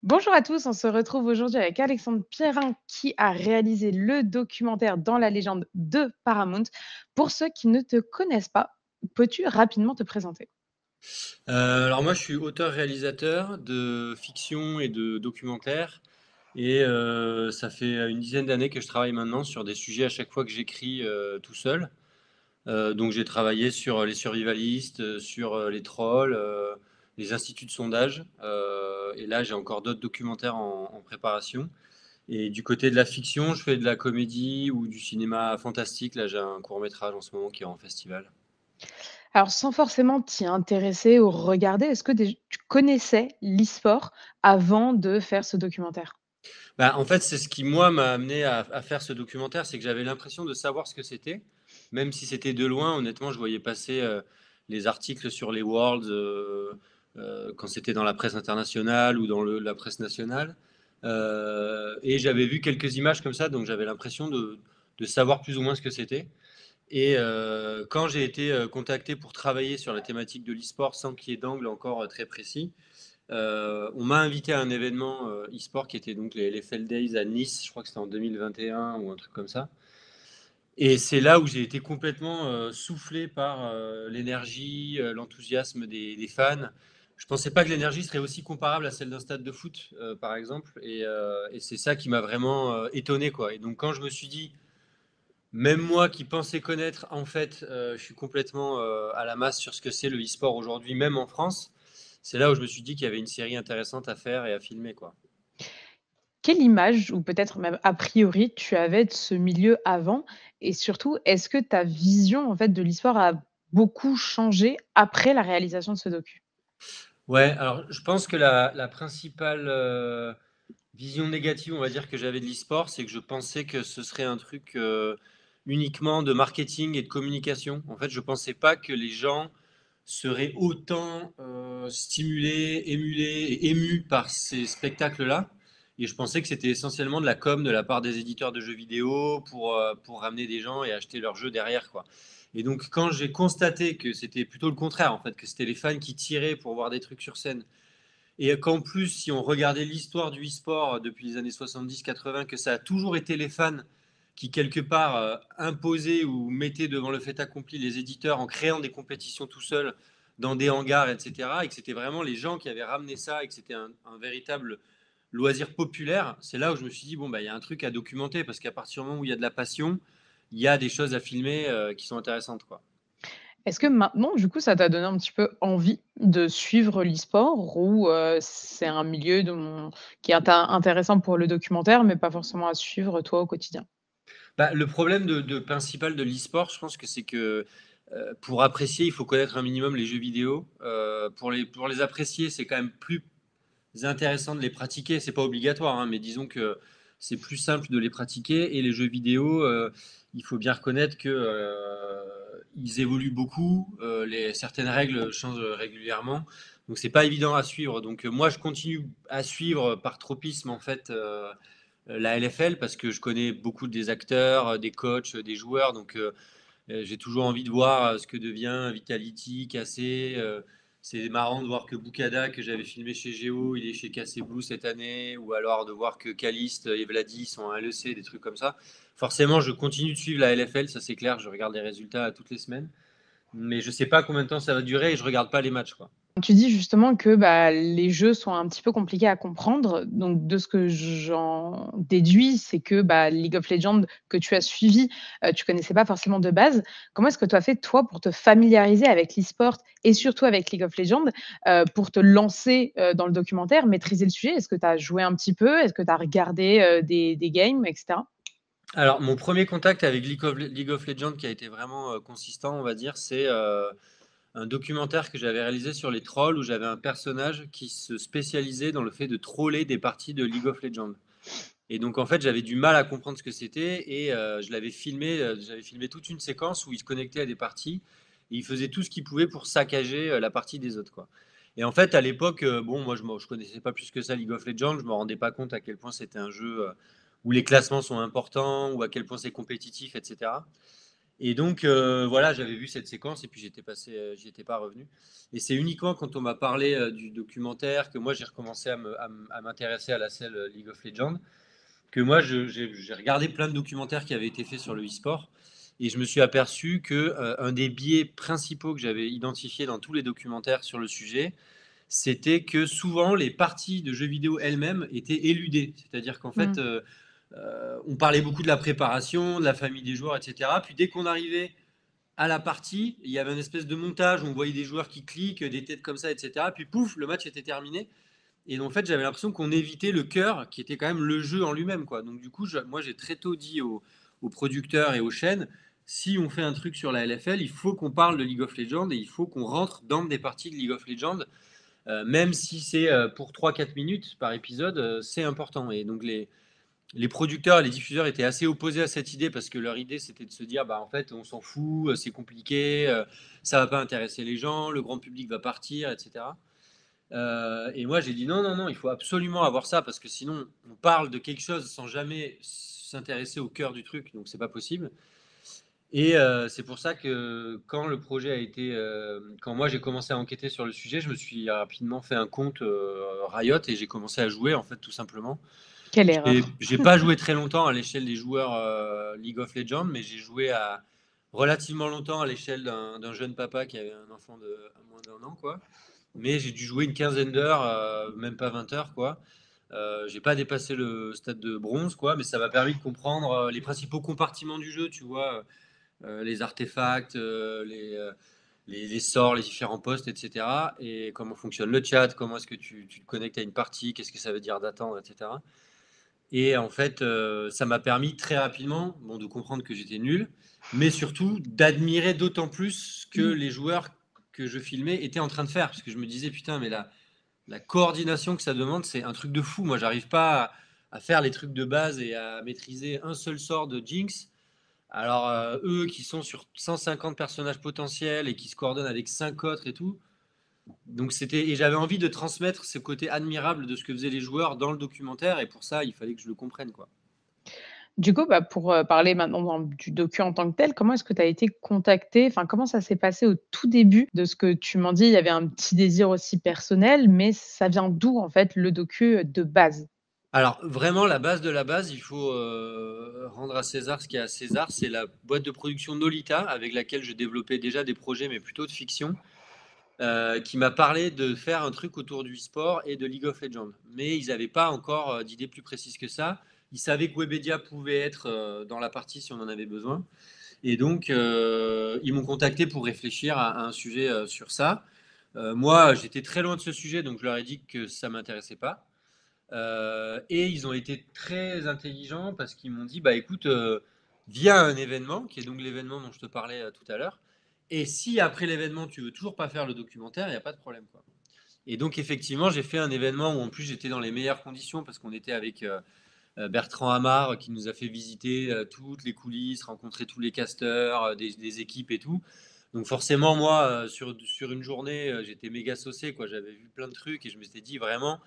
Bonjour à tous, on se retrouve aujourd'hui avec Alexandre Pierrin qui a réalisé le documentaire Dans la légende de Paramount. Pour ceux qui ne te connaissent pas, peux-tu rapidement te présenter? Alors moi, je suis auteur-réalisateur de fiction et de documentaires et ça fait une dizaine d'années que je travaille maintenant sur des sujets à chaque fois que j'écris tout seul. Donc j'ai travaillé sur les survivalistes, sur les trolls, les instituts de sondage, et là j'ai encore d'autres documentaires en préparation. Et du côté de la fiction, je fais de la comédie ou du cinéma fantastique. Là j'ai un court-métrage en ce moment qui est en festival. Alors sans forcément t'y intéresser ou regarder, est-ce que tu connaissais l'e-sport avant de faire ce documentaire? Bah, en fait, c'est ce qui, moi, m'a amené à faire ce documentaire, c'est que j'avais l'impression de savoir ce que c'était, même si c'était de loin. Honnêtement, je voyais passer les articles sur les Worlds quand c'était dans la presse internationale ou dans la presse nationale. Et j'avais vu quelques images comme ça, donc j'avais l'impression de savoir plus ou moins ce que c'était. Et quand j'ai été contacté pour travailler sur la thématique de l'e-sport sans qu'il y ait d'angle encore très précis, on m'a invité à un événement e-sport qui était donc les LFL Days à Nice, je crois que c'était en 2021 ou un truc comme ça. Et c'est là où j'ai été complètement soufflé par l'énergie, l'enthousiasme des fans. Je pensais pas que l'énergie serait aussi comparable à celle d'un stade de foot, par exemple. Et c'est ça qui m'a vraiment étonné, quoi. Et donc quand je me suis dit, même moi qui pensais connaître, en fait, je suis complètement à la masse sur ce que c'est le e-sport aujourd'hui, même en France. C'est là où je me suis dit qu'il y avait une série intéressante à faire et à filmer, quoi. Quelle image, ou peut-être même a priori, tu avais de ce milieu avant? Et surtout, est-ce que ta vision en fait de l'e-sport a beaucoup changé après la réalisation de ce docu? Ouais, alors je pense que la principale vision négative, on va dire, que j'avais de l'e-sport, c'est que je pensais que ce serait un truc uniquement de marketing et de communication. En fait, je pensais pas que les gens seraient autant stimulés, émulés et émus par ces spectacles-là. Et je pensais que c'était essentiellement de la com de la part des éditeurs de jeux vidéo pour ramener des gens et acheter leurs jeux derrière, quoi. Et donc, quand j'ai constaté que c'était plutôt le contraire, en fait, que c'était les fans qui tiraient pour voir des trucs sur scène, et qu'en plus, si on regardait l'histoire du e-sport depuis les années 70-80, que ça a toujours été les fans qui, quelque part, imposaient ou mettaient devant le fait accompli les éditeurs en créant des compétitions tout seuls dans des hangars, etc. Et que c'était vraiment les gens qui avaient ramené ça et que c'était un véritable loisir populaire. C'est là où je me suis dit, bon, bah, il y a un truc à documenter parce qu'à partir du moment où il y a de la passion, il y a des choses à filmer qui sont intéressantes, quoi. Est-ce que maintenant, du coup, ça t'a donné un petit peu envie de suivre l'e-sport ou c'est un milieu qui est intéressant pour le documentaire, mais pas forcément à suivre toi au quotidien? Bah, le problème principal de l'e-sport, je pense que c'est que pour apprécier, il faut connaître un minimum les jeux vidéo. Pour les apprécier, c'est quand même plus intéressant de les pratiquer. C'est pas obligatoire, hein, mais disons que c'est plus simple de les pratiquer. Et les jeux vidéo, il faut bien reconnaître que ils évoluent beaucoup. Certaines règles changent régulièrement. Donc c'est pas évident à suivre. Donc moi, je continue à suivre par tropisme en fait. La LFL parce que je connais beaucoup des acteurs, des coachs, des joueurs. Donc, j'ai toujours envie de voir ce que devient Vitality, Cassé. C'est marrant de voir que Bukada, que j'avais filmé chez Géo, il est chez Cassé Blue cette année. Ou alors de voir que Caliste et Vladi sont à LEC, des trucs comme ça. Forcément, je continue de suivre la LFL, ça c'est clair. Je regarde les résultats toutes les semaines. Mais je sais pas combien de temps ça va durer et je regarde pas les matchs, quoi. Tu dis justement que, bah, les jeux sont un petit peu compliqués à comprendre, donc de ce que j'en déduis, c'est que, bah, League of Legends que tu as suivi, tu connaissais pas forcément de base. Comment est-ce que tu as fait toi pour te familiariser avec l'e-sport et surtout avec League of Legends, pour te lancer, dans le documentaire, maîtriser le sujet? Est-ce que tu as joué un petit peu? Est-ce que tu as regardé, des games et cetera? Alors, mon premier contact avec League of Legends qui a été vraiment consistant, on va dire, c'est un documentaire que j'avais réalisé sur les trolls où j'avais un personnage qui se spécialisait dans le fait de troller des parties de League of Legends. Et donc en fait j'avais du mal à comprendre ce que c'était et je l'avais filmé, j'avais filmé toute une séquence où il se connectait à des parties et il faisait tout ce qu'il pouvait pour saccager la partie des autres, quoi. Et en fait à l'époque, bon moi je connaissais pas plus que ça League of Legends, je me rendais pas compte à quel point c'était un jeu où les classements sont importants ou à quel point c'est compétitif, etc. Et donc, voilà, j'avais vu cette séquence et puis j'y étais pas revenu. Et c'est uniquement quand on m'a parlé du documentaire que moi j'ai recommencé à m'intéresser à la scène League of Legends, que moi j'ai regardé plein de documentaires qui avaient été faits sur le e-sport et je me suis aperçu que un des biais principaux que j'avais identifié dans tous les documentaires sur le sujet, c'était que souvent les parties de jeux vidéo elles-mêmes étaient éludées. C'est-à-dire qu'en fait, Mmh. on parlait beaucoup de la préparation, de la famille des joueurs, etc. Puis dès qu'on arrivait à la partie, il y avait une espèce de montage où on voyait des joueurs qui cliquent, des têtes comme ça, etc. Puis pouf, le match était terminé. Et donc, en fait, j'avais l'impression qu'on évitait le cœur, qui était quand même le jeu en lui-même, quoi. Donc, du coup, moi, j'ai très tôt dit aux producteurs et aux chaînes, si on fait un truc sur la LFL, il faut qu'on parle de League of Legends et il faut qu'on rentre dans des parties de League of Legends, même si c'est pour 3-4 minutes par épisode, c'est important. Et donc, les producteurs et les diffuseurs étaient assez opposés à cette idée parce que leur idée c'était de se dire bah en fait on s'en fout, c'est compliqué, ça va pas intéresser les gens, le grand public va partir, etc. Et moi j'ai dit non non non, il faut absolument avoir ça parce que sinon on parle de quelque chose sans jamais s'intéresser au cœur du truc, donc c'est pas possible. Et c'est pour ça que quand le projet a été, quand moi j'ai commencé à enquêter sur le sujet, je me suis rapidement fait un compte Riot et j'ai commencé à jouer en fait tout simplement. Quelle erreur. J'ai pas joué très longtemps à l'échelle des joueurs League of Legends, mais j'ai joué à relativement longtemps à l'échelle d'un jeune papa qui avait un enfant de à moins d'1 an, quoi. Mais j'ai dû jouer une quinzaine d'heures, même pas 20 heures, quoi. J'ai pas dépassé le stade de bronze, quoi, mais ça m'a permis de comprendre les principaux compartiments du jeu, tu vois, les artefacts, les sorts, les différents postes, etc. Et comment fonctionne le chat, comment est-ce que tu te connectes à une partie, qu'est-ce que ça veut dire d'attendre, etc. Et en fait, ça m'a permis très rapidement, bon, de comprendre que j'étais nul, mais surtout d'admirer d'autant plus que Mmh. les joueurs que je filmais étaient en train de faire. Parce que je me disais, putain, mais la coordination que ça demande, c'est un truc de fou. Moi, j'arrive pas à faire les trucs de base et à maîtriser un seul sort de Jinx. Alors, eux qui sont sur 150 personnages potentiels et qui se coordonnent avec 5 autres et tout, donc c'était, et j'avais envie de transmettre ce côté admirable de ce que faisaient les joueurs dans le documentaire, et pour ça, il fallait que je le comprenne, quoi. Du coup, bah, pour, parler maintenant du docu en tant que tel, comment est-ce que tu as été contacté? Enfin, comment ça s'est passé au tout début? De ce que tu m'en dis, il y avait un petit désir aussi personnel, mais ça vient d'où, en fait, le docu, de base? Alors, vraiment, la base de la base, il faut rendre à César ce qui est à César. C'est la boîte de production Nolita, avec laquelle je développais déjà des projets, mais plutôt de fiction, qui m'a parlé de faire un truc autour du e-sport et de League of Legends. Mais ils n'avaient pas encore d'idée plus précise que ça. Ils savaient que Webedia pouvait être dans la partie si on en avait besoin. Et donc, ils m'ont contacté pour réfléchir à un sujet sur ça. Moi, j'étais très loin de ce sujet, donc je leur ai dit que ça m'intéressait pas. Et ils ont été très intelligents parce qu'ils m'ont dit, bah écoute, viens à un événement, qui est donc l'événement dont je te parlais tout à l'heure. Et si après l'événement, tu veux toujours pas faire le documentaire, il n'y a pas de problème, quoi. Et donc effectivement, j'ai fait un événement où en plus j'étais dans les meilleures conditions parce qu'on était avec Bertrand Hamar qui nous a fait visiter toutes les coulisses, rencontrer tous les casteurs, des équipes et tout. Donc forcément, moi, sur une journée, j'étais méga saucé, quoi. J'avais vu plein de trucs et je me suis dit vraiment,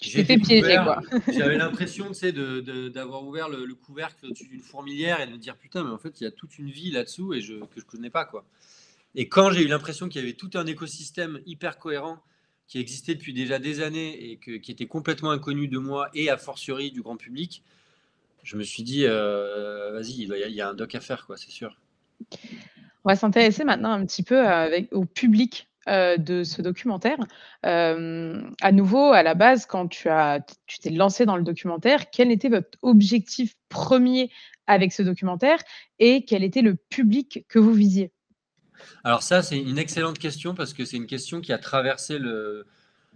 Tu j'ai t'es fait piéger, découvert, quoi. j'avais l'impression, tu sais, d'avoir ouvert le couvercle au-dessus d'une fourmilière et de me dire, putain, mais en fait, il y a toute une vie là-dessous et que je connais pas, quoi. Et quand j'ai eu l'impression qu'il y avait tout un écosystème hyper cohérent qui existait depuis déjà des années et qui était complètement inconnu de moi et a fortiori du grand public, je me suis dit, vas-y, il y a un doc à faire, quoi, c'est sûr. On va s'intéresser maintenant un petit peu avec au public, de ce documentaire. À nouveau, à la base, quand tu t'es lancé dans le documentaire, quel était votre objectif premier avec ce documentaire et quel était le public que vous visiez? Alors ça, c'est une excellente question parce que c'est une question qui a traversé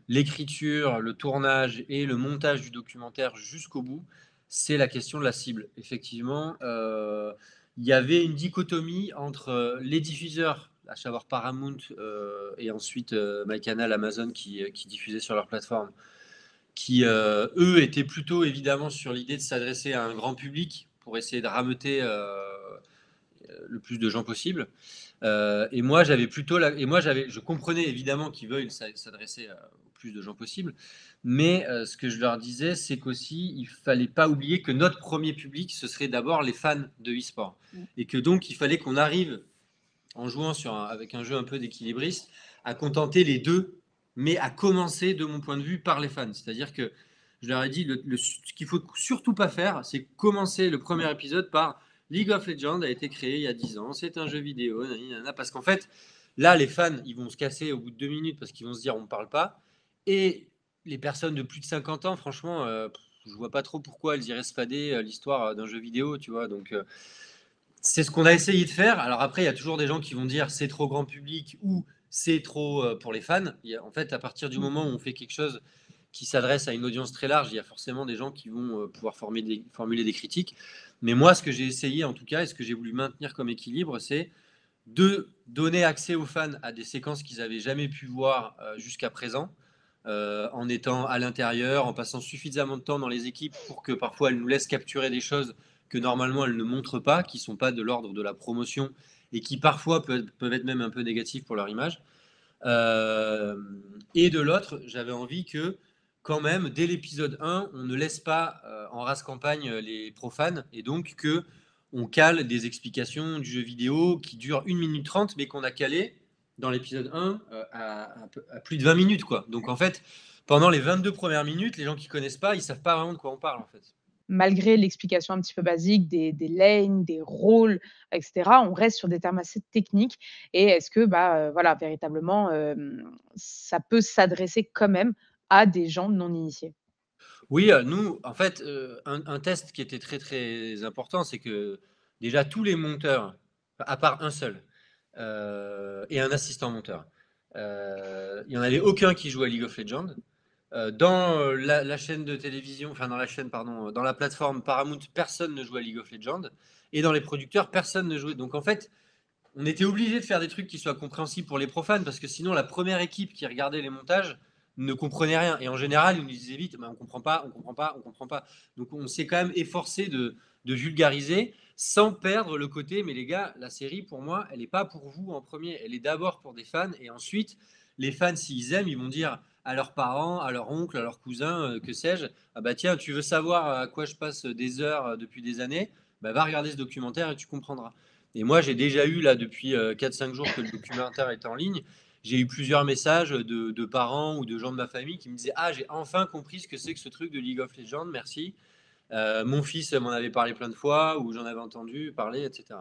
l'écriture, le tournage et le montage du documentaire jusqu'au bout. C'est la question de la cible. Effectivement, il y avait une dichotomie entre les diffuseurs, à savoir Paramount et ensuite MyCanal, Amazon qui diffusaient sur leur plateforme, qui eux étaient plutôt évidemment sur l'idée de s'adresser à un grand public pour essayer de rameuter le plus de gens possible. Et moi, j'avais plutôt je comprenais évidemment qu'ils veuillent s'adresser au plus de gens possible, mais ce que je leur disais, c'est qu'aussi, il fallait pas oublier que notre premier public, ce serait d'abord les fans de e-sport. Mmh. Et que donc, il fallait qu'on arrive, en jouant avec un jeu un peu d'équilibriste, à contenter les deux, mais à commencer, de mon point de vue, par les fans. C'est-à-dire que je leur ai dit, ce qu'il faut surtout pas faire, c'est commencer le premier épisode par League of Legends a été créé il y a 10 ans, c'est un jeu vidéo, parce qu'en fait, là, les fans, ils vont se casser au bout de 2 minutes parce qu'ils vont se dire, on ne parle pas. Et les personnes de plus de 50 ans, franchement, je vois pas trop pourquoi elles iraient se fader l'histoire d'un jeu vidéo, tu vois. Donc, c'est ce qu'on a essayé de faire. Alors après, il y a toujours des gens qui vont dire c'est trop grand public ou c'est trop pour les fans. En fait, à partir du Mmh. moment où on fait quelque chose qui s'adresse à une audience très large, il y a forcément des gens qui vont pouvoir formuler des critiques. Mais moi, ce que j'ai essayé en tout cas, et ce que j'ai voulu maintenir comme équilibre, c'est de donner accès aux fans à des séquences qu'ils n'avaient jamais pu voir jusqu'à présent, en étant à l'intérieur, en passant suffisamment de temps dans les équipes pour que parfois elles nous laissent capturer des choses que normalement elles ne montrent pas, qui ne sont pas de l'ordre de la promotion et qui parfois peuvent être même un peu négatifs pour leur image. Euh, et de l'autre, j'avais envie que quand même, dès l'épisode 1, on ne laisse pas en race campagne les profanes et donc que on cale des explications du jeu vidéo qui durent 1 minute 30 mais qu'on a calé dans l'épisode 1 à plus de 20 minutes. Quoi. Donc en fait, pendant les 22 premières minutes, les gens qui connaissent pas, ils savent pas vraiment de quoi on parle en fait. Malgré l'explication un petit peu basique des lanes, des rôles, et cetera, on reste sur des termes assez techniques et est-ce que, bah, voilà, véritablement, ça peut s'adresser quand même à des gens non initiés? Oui, nous, en fait, un test qui était très, très important, c'est que déjà tous les monteurs, à part un seul, et un assistant monteur, il n'y en avait aucun qui jouait à League of Legends. Dans la chaîne de télévision, enfin dans la chaîne, pardon, dans la plateforme Paramount, personne ne jouait à League of Legends. Et dans les producteurs, personne ne jouait. Donc en fait, on était obligé de faire des trucs qui soient compréhensibles pour les profanes parce que sinon la première équipe qui regardait les montages ne comprenait rien et en général ils nous disaient vite bah, on comprend pas, on comprend pas, on comprend pas. Donc on s'est quand même efforcé de vulgariser sans perdre le côté mais les gars la série pour moi elle n'est pas pour vous en premier, elle est d'abord pour des fans et ensuite les fans s'ils aiment ils vont dire à leurs parents, à leur oncle, à leurs cousins, que sais-je, ah bah tiens tu veux savoir à quoi je passe des heures depuis des années, bah va regarder ce documentaire et tu comprendras. Et moi, j'ai déjà eu, là, depuis 4-5 jours que le documentaire est en ligne, j'ai eu plusieurs messages de parents ou de gens de ma famille qui me disaient ah, j'ai enfin compris ce que c'est que ce truc de League of Legends, merci. Mon fils m'en avait parlé plein de fois, ou j'en avais entendu parler, etc.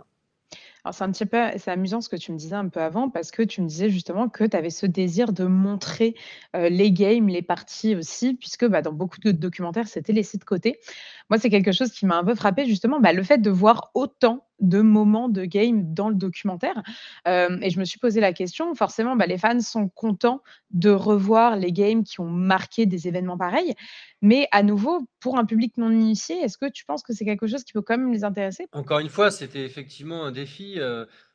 Alors c'est amusant ce que tu me disais un peu avant parce que tu me disais justement que tu avais ce désir de montrer, les games, les parties aussi puisque, bah, dans beaucoup de documentaires, c'était laissé de côté. Moi, c'est quelque chose qui m'a un peu frappée justement, bah, le fait de voir autant de moments de game dans le documentaire, et je me suis posé la question, forcément, bah, les fans sont contents de revoir les games qui ont marqué des événements pareils, mais à nouveau, pour un public non initié, est-ce que tu penses que c'est quelque chose qui peut quand même les intéresser? Encore une fois, c'était effectivement un défi.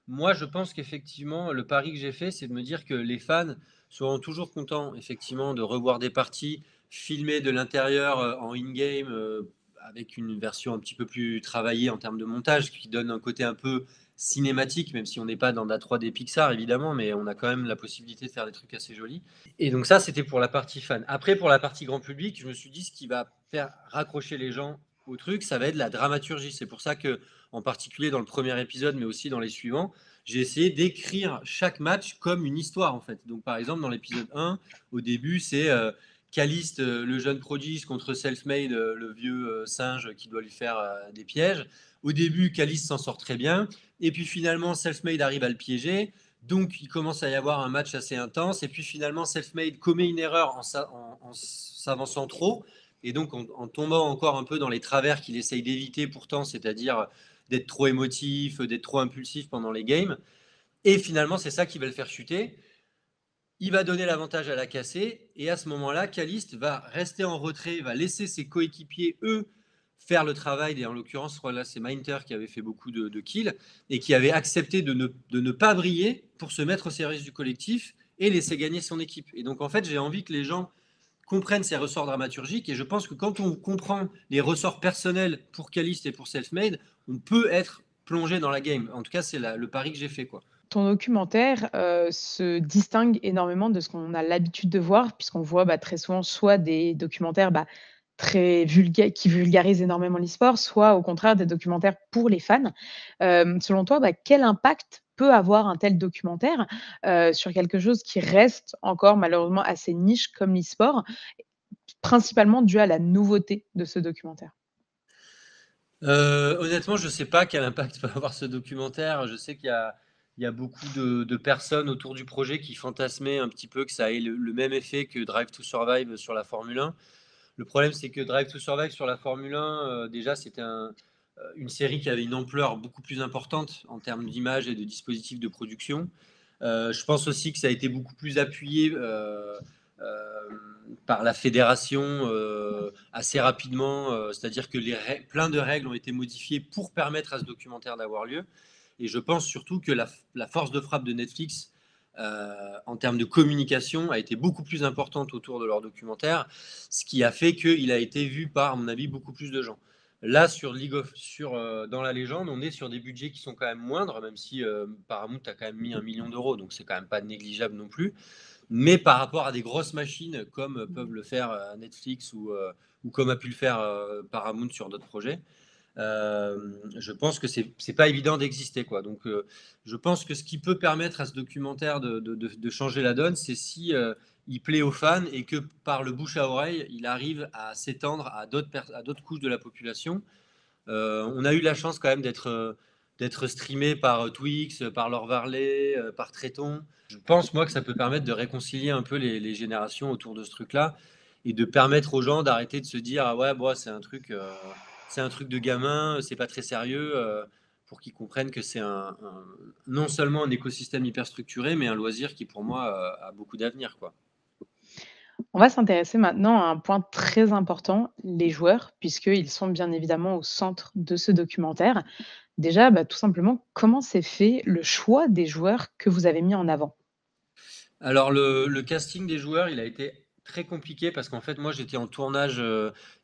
Moi, je pense qu'effectivement, le pari que j'ai fait, c'est de me dire que les fans seront toujours contents, effectivement, de revoir des parties filmées de l'intérieur en in-game, avec une version un petit peu plus travaillée en termes de montage, qui donne un côté un peu cinématique, même si on n'est pas dans de la 3D Pixar, évidemment, mais on a quand même la possibilité de faire des trucs assez jolis. Et donc ça, c'était pour la partie fan. Après, pour la partie grand public, je me suis dit, ce qui va faire raccrocher les gens au truc, ça va être la dramaturgie. C'est pour ça que en particulier dans le premier épisode, mais aussi dans les suivants, j'ai essayé d'écrire chaque match comme une histoire en fait. Donc par exemple dans l'épisode 1, au début c'est Caliste, le jeune prodige contre Selfmade, le vieux singe qui doit lui faire des pièges. Au début, Caliste s'en sort très bien, et puis finalement Selfmade arrive à le piéger. Donc il commence à y avoir un match assez intense, et puis finalement Selfmade commet une erreur en s'avançant trop, et donc en tombant encore un peu dans les travers qu'il essaye d'éviter pourtant, c'est-à-dire d'être trop émotif, d'être trop impulsif pendant les games. Et finalement, c'est ça qui va le faire chuter. Il va donner l'avantage à la cassée. Et à ce moment-là, Caliste va rester en retrait, va laisser ses coéquipiers, eux, faire le travail. Et en l'occurrence, là, c'est Minter qui avait fait beaucoup de kills et qui avait accepté de ne pas briller pour se mettre au service du collectif et laisser gagner son équipe. Et donc, en fait, j'ai envie que les gens comprennent ces ressorts dramaturgiques. Et je pense que quand on comprend les ressorts personnels pour Caliste et pour Selfmade, on peut être plongé dans la game. En tout cas, c'est le pari que j'ai fait, quoi. ton documentaire, se distingue énormément de ce qu'on a l'habitude de voir, puisqu'on voit, très souvent soit des documentaires, très qui vulgarisent énormément l'e-sport, soit au contraire des documentaires pour les fans. Selon toi, quel impact peut avoir un tel documentaire, sur quelque chose qui reste encore malheureusement assez niche comme l'e-sport, principalement dû à la nouveauté de ce documentaire? Honnêtement, je sais pas quel impact peut avoir ce documentaire. Je sais qu'il y a beaucoup de personnes autour du projet qui fantasmaient un petit peu que ça ait le même effet que Drive to Survive sur la Formule 1. Le problème, c'est que Drive to Survive sur la Formule 1, déjà, c'était une série qui avait une ampleur beaucoup plus importante en termes d'image et de dispositifs de production. Je pense aussi que ça a été beaucoup plus appuyé euh, par la fédération assez rapidement, c'est-à-dire que plein de règles ont été modifiées pour permettre à ce documentaire d'avoir lieu. Et je pense surtout que la force de frappe de Netflix, en termes de communication, a été beaucoup plus importante autour de leur documentaire, ce qui a fait qu'il a été vu par, à mon avis, beaucoup plus de gens. Là, dans la légende, on est sur des budgets qui sont quand même moindres, même si Paramount a quand même mis 1 million d'euros, donc c'est quand même pas négligeable non plus. Mais par rapport à des grosses machines comme peuvent le faire Netflix ou comme a pu le faire Paramount sur d'autres projets, je pense que c'est pas évident d'exister, quoi. Donc, je pense que ce qui peut permettre à ce documentaire de changer la donne, c'est si il plaît aux fans et que par le bouche à oreille, il arrive à s'étendre à d'autres couches de la population. On a eu la chance quand même d'être streamé par Twix, par Laure Varley, par Tréton. Je pense, moi, que ça peut permettre de réconcilier un peu les générations autour de ce truc-là et de permettre aux gens d'arrêter de se dire ah ouais, bon, c'est un truc de gamin, c'est pas très sérieux, pour qu'ils comprennent que c'est non seulement un écosystème hyper structuré, mais un loisir qui, pour moi, a beaucoup d'avenir, quoi. On va s'intéresser maintenant à un point très important, les joueurs, puisqu'ils sont bien évidemment au centre de ce documentaire. Déjà, tout simplement, comment s'est fait le choix des joueurs que vous avez mis en avant? Alors le casting des joueurs, il a été très compliqué parce qu'en fait, moi, j'étais en tournage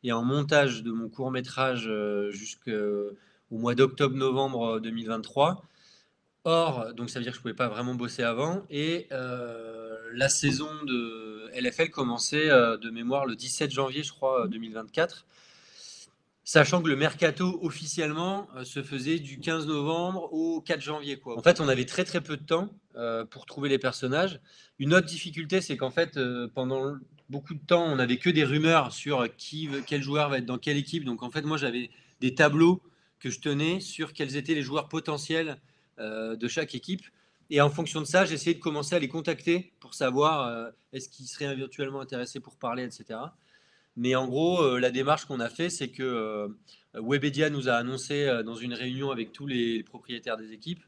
et en montage de mon court métrage jusqu'au mois d'octobre-novembre 2023. Or, donc ça veut dire que je pouvais pas vraiment bosser avant. Et la saison de LFL commençait de mémoire le 17 janvier, je crois, 2024. Sachant que le mercato officiellement se faisait du 15 novembre au 4 janvier, quoi. En fait, on avait très très peu de temps pour trouver les personnages. Une autre difficulté, c'est qu'en fait, pendant beaucoup de temps, on n'avait que des rumeurs sur quel joueur va être dans quelle équipe. Donc en fait, moi, j'avais des tableaux que je tenais sur quels étaient les joueurs potentiels de chaque équipe. Et en fonction de ça, j'essayais de commencer à les contacter pour savoir est-ce qu'ils seraient éventuellement intéressés pour parler, etc. Mais en gros, la démarche qu'on a fait, c'est que Webedia nous a annoncé dans une réunion avec tous les propriétaires des équipes.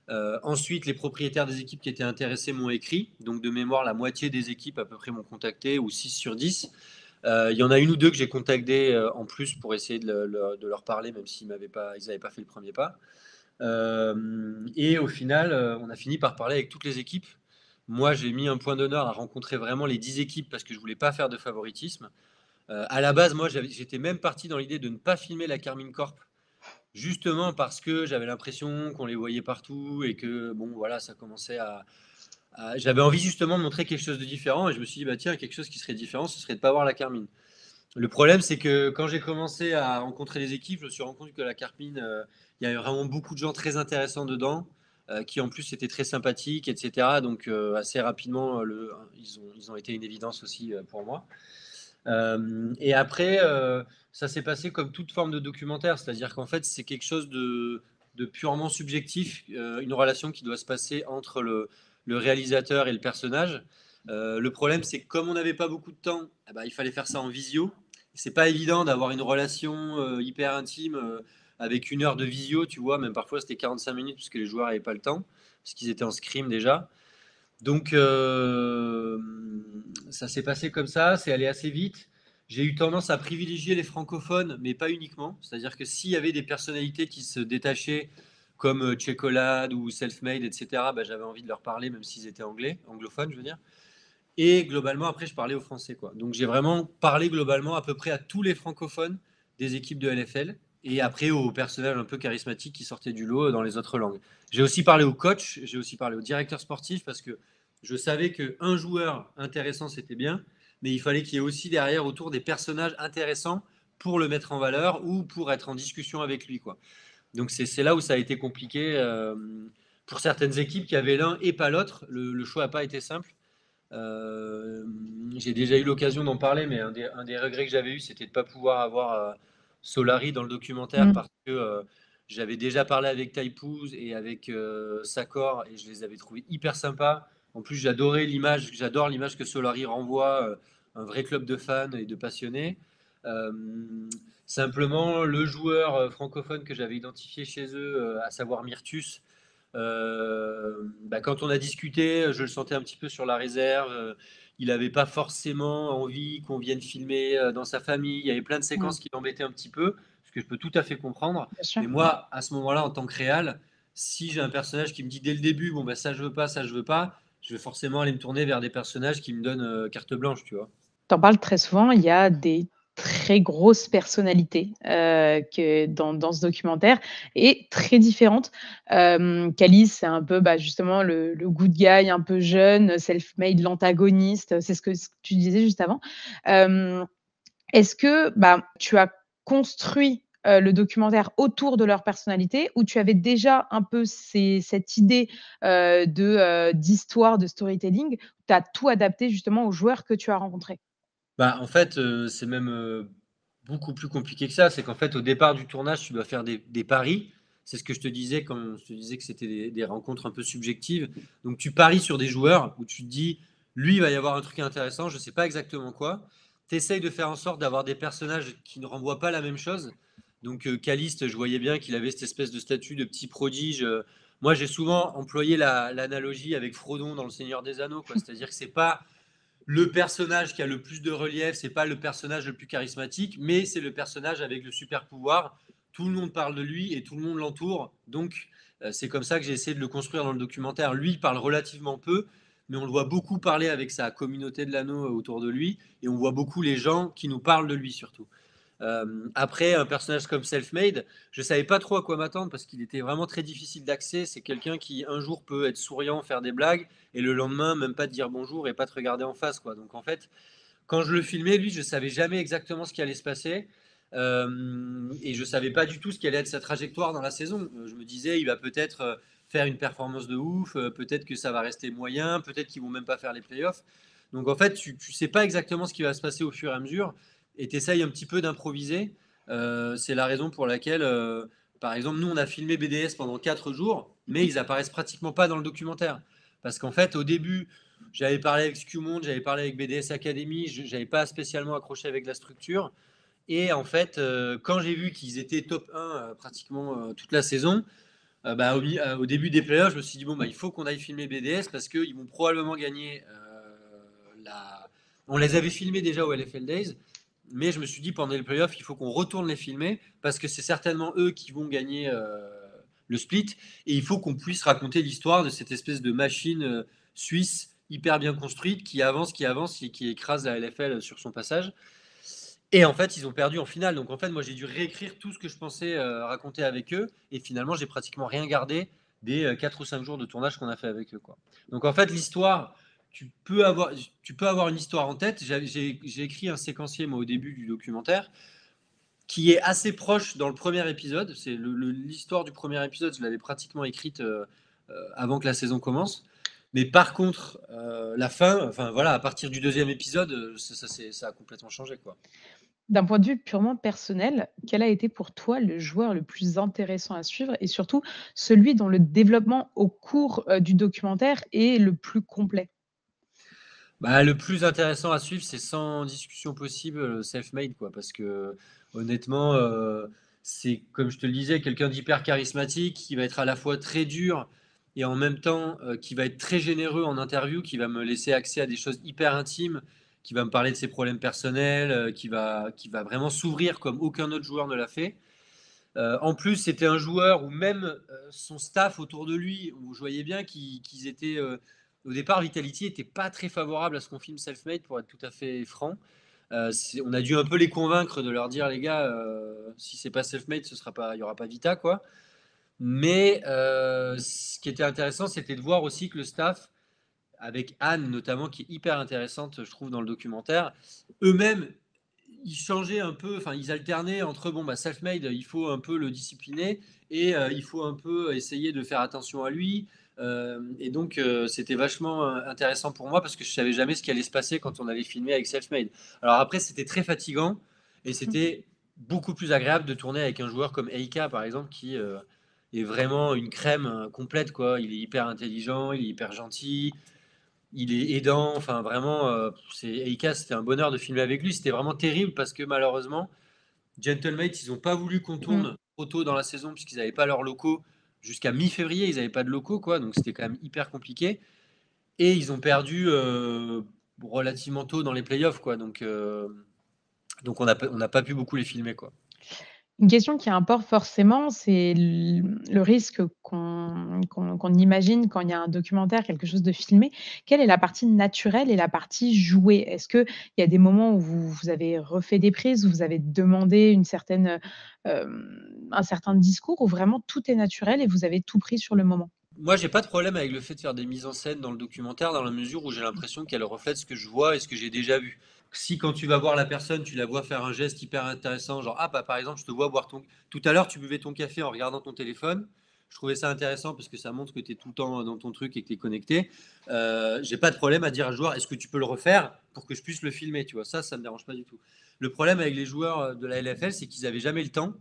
Ensuite, les propriétaires des équipes qui étaient intéressés m'ont écrit. Donc, de mémoire, la moitié des équipes à peu près m'ont contacté, ou 6 sur 10. Il y en a une ou deux que j'ai contacté en plus pour essayer de leur parler, même s'ils n'avaient pas fait le premier pas. Et au final, on a fini par parler avec toutes les équipes. Moi, j'ai mis un point d'honneur à rencontrer vraiment les 10 équipes parce que je voulais pas faire de favoritisme. À la base, moi, j'étais même parti dans l'idée de ne pas filmer la Carmine Corp, justement parce que j'avais l'impression qu'on les voyait partout et que, bon, voilà, ça commençait j'avais envie justement de montrer quelque chose de différent et je me suis dit, bah tiens, quelque chose qui serait différent, ce serait de ne pas voir la Carmine. Le problème, c'est que quand j'ai commencé à rencontrer les équipes, je me suis rendu compte que la Carmine, il y avait vraiment beaucoup de gens très intéressants dedans, qui en plus étaient très sympathiques, etc. Donc, assez rapidement, ils ont été une évidence aussi pour moi. Et après, ça s'est passé comme toute forme de documentaire, c'est-à-dire qu'en fait, c'est quelque chose de purement subjectif, une relation qui doit se passer entre le réalisateur et le personnage. Le problème, c'est que comme on n'avait pas beaucoup de temps, eh ben, il fallait faire ça en visio. C'est pas évident d'avoir une relation hyper intime avec 1 heure de visio, tu vois, même parfois c'était 45 minutes parce que les joueurs n'avaient pas le temps, parce qu'ils étaient en scrim déjà. Donc, ça s'est passé comme ça, c'est allé assez vite. J'ai eu tendance à privilégier les francophones, mais pas uniquement. C'est-à-dire que s'il y avait des personnalités qui se détachaient, comme Chocolade ou Selfmade, etc., bah, j'avais envie de leur parler, même s'ils étaient anglophones, je veux dire. Et globalement, après, je parlais au français, quoi. Donc, j'ai vraiment parlé globalement à peu près à tous les francophones des équipes de LFL. et après aux personnages un peu charismatiques qui sortaient du lot dans les autres langues. J'ai aussi parlé au coach, j'ai aussi parlé au directeur sportif parce que je savais qu'un joueur intéressant c'était bien, mais il fallait qu'il y ait aussi derrière autour des personnages intéressants pour le mettre en valeur ou pour être en discussion avec lui, quoi. Donc c'est là où ça a été compliqué pour certaines équipes qui avaient l'un et pas l'autre. Le choix n'a pas été simple. Euh, j'ai déjà eu l'occasion d'en parler, mais un des regrets que j'avais eu, c'était de ne pas pouvoir avoir Solari dans le documentaire Mm. parce que j'avais déjà parlé avec Taipuz et avec Sakor et je les avais trouvés hyper sympas. En plus, j'adore l'image que Solari renvoie, un vrai club de fans et de passionnés. Euh, Simplement, le joueur francophone que j'avais identifié chez eux, à savoir Myrtus, quand on a discuté, je le sentais un petit peu sur la réserve. Il n'avait pas forcément envie qu'on vienne filmer dans sa famille. Il y avait plein de Mm. séquences qui l'embêtaient un petit peu, ce que je peux tout à fait comprendre. Bien sûr. Mais moi, à ce moment-là, en tant que réal, si j'ai un personnage qui me dit dès le début, bon, bah, ça je veux pas, ça je veux pas, je vais forcément aller me tourner vers des personnages qui me donnent carte blanche, tu vois. Tu en parles très souvent, il y a des très grosses personnalités, que dans ce documentaire et très différentes. Calice, c'est un peu, bah, justement le good guy un peu jeune, self-made, l'antagoniste, c'est ce que tu disais juste avant. Hem, Est-ce que, bah, tu as construit, le documentaire autour de leur personnalité ou tu avais déjà un peu cette idée, d'histoire, de storytelling? Tu as tout adapté justement aux joueurs que tu as rencontrés? Bah, en fait, c'est même, beaucoup plus compliqué que ça. C'est qu'en fait, au départ du tournage, tu dois faire des paris. C'est ce que je te disais quand je te disais que c'était des rencontres un peu subjectives. Donc tu paries sur des joueurs où tu te dis: «Lui, il va y avoir un truc intéressant, je ne sais pas exactement quoi». Tu essayes de faire en sorte d'avoir des personnages qui ne renvoient pas la même chose. Donc Caliste, je voyais bien qu'il avait cette espèce de statut de petit prodige, moi, j'ai souvent employé l'analogie avec Frodon dans Le Seigneur des Anneaux, quoi. C'est-à-dire que c'est pas le personnage qui a le plus de relief, c'est pas le personnage le plus charismatique, mais c'est le personnage avec le super pouvoir. Tout le monde parle de lui et tout le monde l'entoure. Donc, c'est comme ça que j'ai essayé de le construire dans le documentaire. Lui il parle relativement peu, mais on le voit beaucoup parler avec sa communauté de l'anneau autour de lui, et on voit beaucoup les gens qui nous parlent de lui surtout. Après, un personnage comme Selfmade, je savais pas trop à quoi m'attendre parce qu'il était vraiment très difficile d'accès. C'est quelqu'un qui un jour peut être souriant, faire des blagues, et le lendemain même pas te dire bonjour et pas te regarder en face, quoi. Donc en fait, quand je le filmais, lui, je savais jamais exactement ce qui allait se passer. Et je savais pas du tout ce qui allait être sa trajectoire dans la saison. Je me disais, il va peut-être faire une performance de ouf, peut-être que ça va rester moyen, peut-être qu'ils vont même pas faire les playoffs. Donc en fait, tu sais pas exactement ce qui va se passer au fur et à mesure, et tu essayes un petit peu d'improviser. C'est la raison pour laquelle, par exemple, nous, on a filmé BDS pendant 4 jours, mais ils apparaissent pratiquement pas dans le documentaire. Parce qu'en fait, au début, j'avais parlé avec Scumond, j'avais parlé avec BDS Academy, je n'avais pas spécialement accroché avec la structure. Et en fait, quand j'ai vu qu'ils étaient top 1 pratiquement toute la saison, au début des playoffs, je me suis dit, bon, bah, il faut qu'on aille filmer BDS parce qu'ils vont probablement gagner la. On les avait filmés déjà au LFL Days, mais je me suis dit, pendant les playoffs, il faut qu'on retourne les filmer parce que c'est certainement eux qui vont gagner le split, et il faut qu'on puisse raconter l'histoire de cette espèce de machine suisse hyper bien construite qui avance et qui écrase la LFL sur son passage. Et en fait, ils ont perdu en finale. Donc en fait, moi, j'ai dû réécrire tout ce que je pensais raconter avec eux. Et finalement, j'ai pratiquement rien gardé des 4 ou 5 jours de tournage qu'on a fait avec eux, quoi. Donc en fait, l'histoire, tu peux avoir une histoire en tête. J'ai écrit un séquencier, moi, au début du documentaire, qui est assez proche dans le premier épisode. C'est l'histoire du premier épisode, je l'avais pratiquement écrite avant que la saison commence. Mais par contre, la fin, enfin voilà, à partir du deuxième épisode, ça a complètement changé, quoi. D'un point de vue purement personnel, quel a été pour toi le joueur le plus intéressant à suivre et surtout celui dont le développement au cours, du documentaire est le plus complet? Bah, le plus intéressant à suivre, c'est sans discussion possible Self-Made, quoi, parce que honnêtement, c'est comme je te le disais, quelqu'un d'hyper charismatique qui va être à la fois très dur et en même temps qui va être très généreux en interview, qui va me laisser accès à des choses hyper intimes, qui va me parler de ses problèmes personnels, qui va vraiment s'ouvrir comme aucun autre joueur ne l'a fait. En plus, c'était un joueur où même son staff autour de lui, où je voyais bien qu'ils étaient. Au départ, Vitality n'était pas très favorable à ce qu'on filme Selfmade, pour être tout à fait franc. On a dû un peu les convaincre de leur dire, les gars, si c'est pas self-made, il y aura pas Vita, quoi. Mais ce qui était intéressant, c'était de voir aussi que le staff, avec Anne notamment, qui est hyper intéressante, je trouve, dans le documentaire, eux-mêmes, ils changeaient un peu, enfin, ils alternaient entre, bon, bah, self-made, il faut un peu le discipliner, et il faut un peu essayer de faire attention à lui. Et donc, c'était vachement intéressant pour moi parce que je savais jamais ce qui allait se passer quand on allait filmer avec self-made. Alors après, c'était très fatigant et c'était beaucoup plus agréable de tourner avec un joueur comme Eika, par exemple, qui est vraiment une crème complète, quoi. Il est hyper intelligent, il est hyper gentil, il est aidant. Enfin, vraiment, Eika, c'était un bonheur de filmer avec lui. C'était vraiment terrible parce que malheureusement, Gentlemate, ils n'ont pas voulu qu'on Mmh. tourne trop tôt dans la saison puisqu'ils n'avaient pas leurs locaux. Jusqu'à mi-février, ils n'avaient pas de locaux, quoi. Donc c'était quand même hyper compliqué. Et ils ont perdu relativement tôt dans les playoffs, quoi. Donc on n'a pas pu beaucoup les filmer, quoi. Une question qui importe forcément, c'est le risque qu'on imagine quand il y a un documentaire, quelque chose de filmé. Quelle est la partie naturelle et la partie jouée? Est-ce qu'il y a des moments où vous avez refait des prises, où vous avez demandé une certaine, un certain discours, ou vraiment tout est naturel et vous avez tout pris sur le moment? Moi, j'ai pas de problème avec le fait de faire des mises en scène dans le documentaire, dans la mesure où j'ai l'impression qu'elle reflète ce que je vois et ce que j'ai déjà vu. Si quand tu vas voir la personne, tu la vois faire un geste hyper intéressant, genre ah bah par exemple, je te vois boire ton. Tout à l'heure, tu buvais ton café en regardant ton téléphone. Je trouvais ça intéressant parce que ça montre que tu es tout le temps dans ton truc et que tu es connecté. J'ai pas de problème à dire à un joueur, est-ce que tu peux le refaire pour que je puisse le filmer, tu vois. Ça me dérange pas du tout. Le problème avec les joueurs de la LFL, c'est qu'ils avaient jamais le temps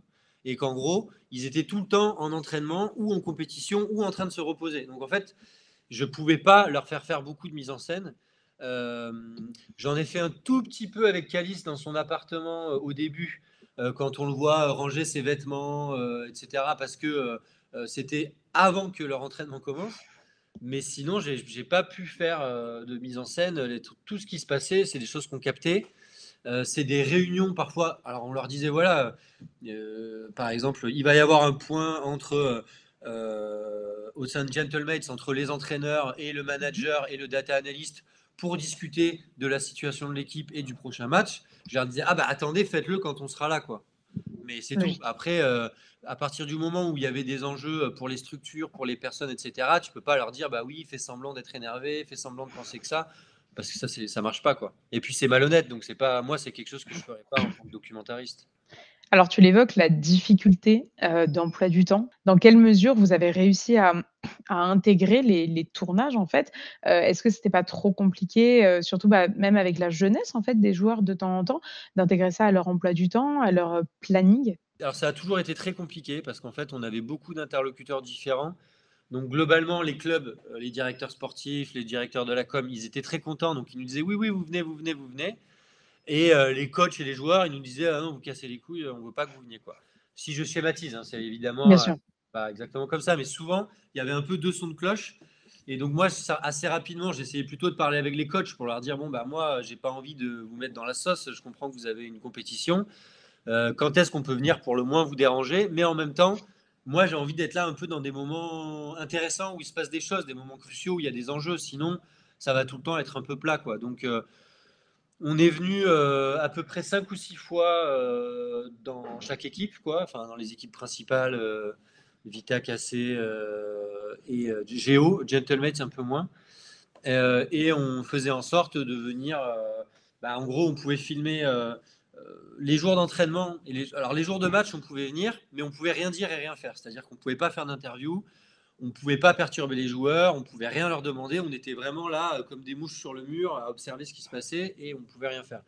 et qu'en gros, ils étaient tout le temps en entraînement ou en compétition ou en train de se reposer. Donc en fait, je ne pouvais pas leur faire faire beaucoup de mise en scène. Euh, J'en ai fait un tout petit peu avec Calice dans son appartement au début, quand on le voit ranger ses vêtements, etc. Parce que c'était avant que leur entraînement commence. Mais sinon, j'ai pas pu faire de mise en scène. Tout ce qui se passait, c'est des choses qu'on captait. C'est des réunions parfois. Alors on leur disait voilà, par exemple, il va y avoir un point au sein de Gentlemates entre les entraîneurs et le manager et le data analyst pour discuter de la situation de l'équipe et du prochain match. Je leur disais ah bah attendez, faites-le quand on sera là, quoi. Mais c'est tout. Oui. Après, à partir du moment où il y avait des enjeux pour les structures, pour les personnes, etc., tu peux pas leur dire bah oui, fais semblant d'être énervé, fais semblant de penser que ça, parce que ça marche pas, quoi. Et puis c'est malhonnête, donc c'est pas moi, c'est quelque chose que je ferais pas en tant que documentariste. Alors tu l'évoques, la difficulté, d'emploi du temps. Dans quelle mesure vous avez réussi à intégrer les tournages, en fait? Est-ce que c'était pas trop compliqué, surtout, bah, même avec la jeunesse, en fait, des joueurs de temps en temps, d'intégrer ça à leur emploi du temps, à leur, planning? Alors ça a toujours été très compliqué parce qu'en fait, on avait beaucoup d'interlocuteurs différents. Donc globalement, les clubs, les directeurs sportifs, les directeurs de la com, ils étaient très contents. Donc ils nous disaient oui, oui, vous venez, vous venez, vous venez. Et les coachs et les joueurs, ils nous disaient ah non, vous cassez les couilles, on veut pas que vous veniez, quoi. Si je schématise, hein, c'est Bien évidemment sûr. pas exactement comme ça, mais souvent il y avait un peu deux sons de cloche. Et donc moi, assez rapidement, j'essayais plutôt de parler avec les coachs pour leur dire bon bah moi, j'ai pas envie de vous mettre dans la sauce. Je comprends que vous avez une compétition. Quand est-ce qu'on peut venir pour le moins vous déranger? Mais en même temps, moi j'ai envie d'être là un peu dans des moments intéressants où il se passe des choses, des moments cruciaux où il y a des enjeux. Sinon, ça va tout le temps être un peu plat, quoi. Donc on est venu à peu près 5 ou 6 fois dans chaque équipe, quoi. Enfin, dans les équipes principales, Vita, Cassé et Géo, Gentlemates un peu moins. Et on faisait en sorte de venir. Bah, en gros, on pouvait filmer les jours d'entraînement. Alors, les jours de match, on pouvait venir, mais on pouvait rien dire et rien faire. C'est-à-dire qu'on ne pouvait pas faire d'interview, on ne pouvait pas perturber les joueurs, on ne pouvait rien leur demander. On était vraiment là, comme des mouches sur le mur, à observer ce qui se passait et on ne pouvait rien faire.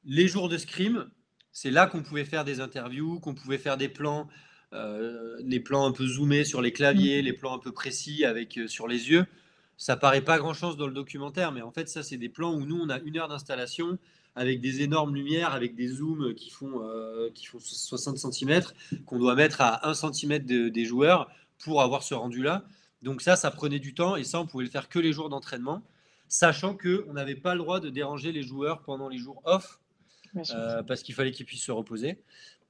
Les jours de scrim, c'est là qu'on pouvait faire des interviews, qu'on pouvait faire des plans, les plans un peu zoomés sur les Mmh. claviers, les plans un peu précis avec sur les yeux. Ça paraît pas grand-chose dans le documentaire, mais en fait, ça, c'est des plans où nous, on a 1 heure d'installation avec des énormes lumières, avec des zooms qui font 60 cm, qu'on doit mettre à 1 cm des joueurs pour avoir ce rendu-là. Donc ça prenait du temps et ça, on pouvait le faire que les jours d'entraînement, sachant qu'on n'avait pas le droit de déranger les joueurs pendant les jours off, Bien sûr. parce qu'il fallait qu'ils puissent se reposer.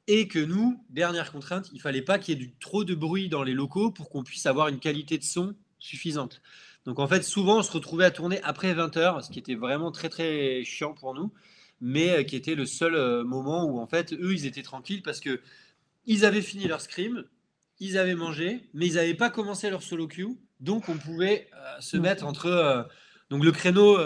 Et que nous, dernière contrainte, il fallait pas qu'il y ait trop de bruit dans les locaux pour qu'on puisse avoir une qualité de son suffisante. Donc en fait, souvent, on se retrouvait à tourner après 20 heures, ce qui était vraiment très très chiant pour nous, mais qui était le seul moment où en fait eux ils étaient tranquilles parce que ils avaient fini leur scrim, ils avaient mangé, mais ils n'avaient pas commencé leur solo queue, donc on pouvait se Ouais. mettre entre donc le créneau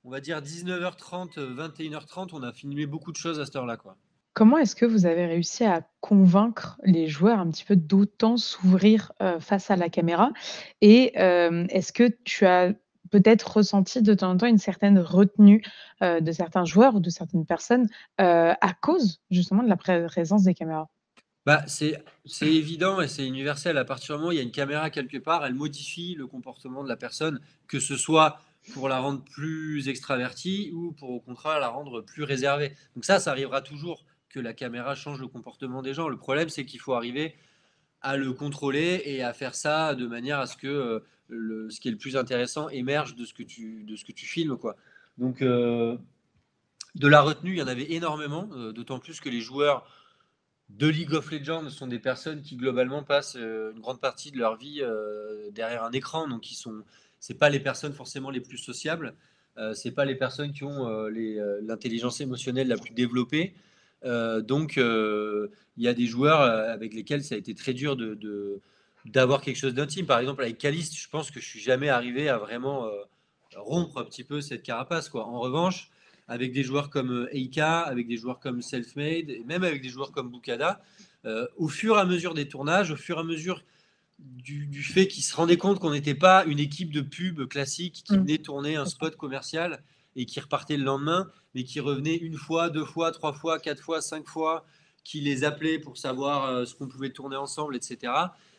on va dire 19h30 21h30, on a filmé beaucoup de choses à cette heure-là quoi. Comment est-ce que vous avez réussi à convaincre les joueurs un petit peu d'autant s'ouvrir, face à la caméra? Et est-ce que tu as peut-être ressenti de temps en temps une certaine retenue, de certains joueurs ou de certaines personnes, à cause justement de la présence des caméras? Bah, c'est évident et c'est universel. À partir du moment où il y a une caméra quelque part, elle modifie le comportement de la personne, que ce soit pour la rendre plus extravertie ou pour au contraire la rendre plus réservée. Donc ça arrivera toujours que la caméra change le comportement des gens. Le problème, c'est qu'il faut arriver à le contrôler et à faire ça de manière à ce que ce qui est le plus intéressant émerge de ce que tu filmes, quoi. Donc, de la retenue, il y en avait énormément, d'autant plus que les joueurs de League of Legends sont des personnes qui globalement passent une grande partie de leur vie derrière un écran, donc c'est pas les personnes forcément les plus sociables, c'est pas les personnes qui ont l'intelligence émotionnelle la plus développée. Donc il y a des joueurs avec lesquels ça a été très dur d'avoir quelque chose d'intime. Par exemple avec Caliste, je pense que je suis jamais arrivé à vraiment rompre un petit peu cette carapace, quoi. En revanche, avec des joueurs comme Eika, avec des joueurs comme Selfmade, et même avec des joueurs comme Bukada, au fur et à mesure des tournages, au fur et à mesure du fait qu'ils se rendaient compte qu'on n'était pas une équipe de pub classique qui Mmh, venait tourner un c'est ça. spot commercial et qui repartait le lendemain, mais qui revenait une fois, deux fois, trois fois, quatre fois, cinq fois, qui les appelait pour savoir ce qu'on pouvait tourner ensemble, etc.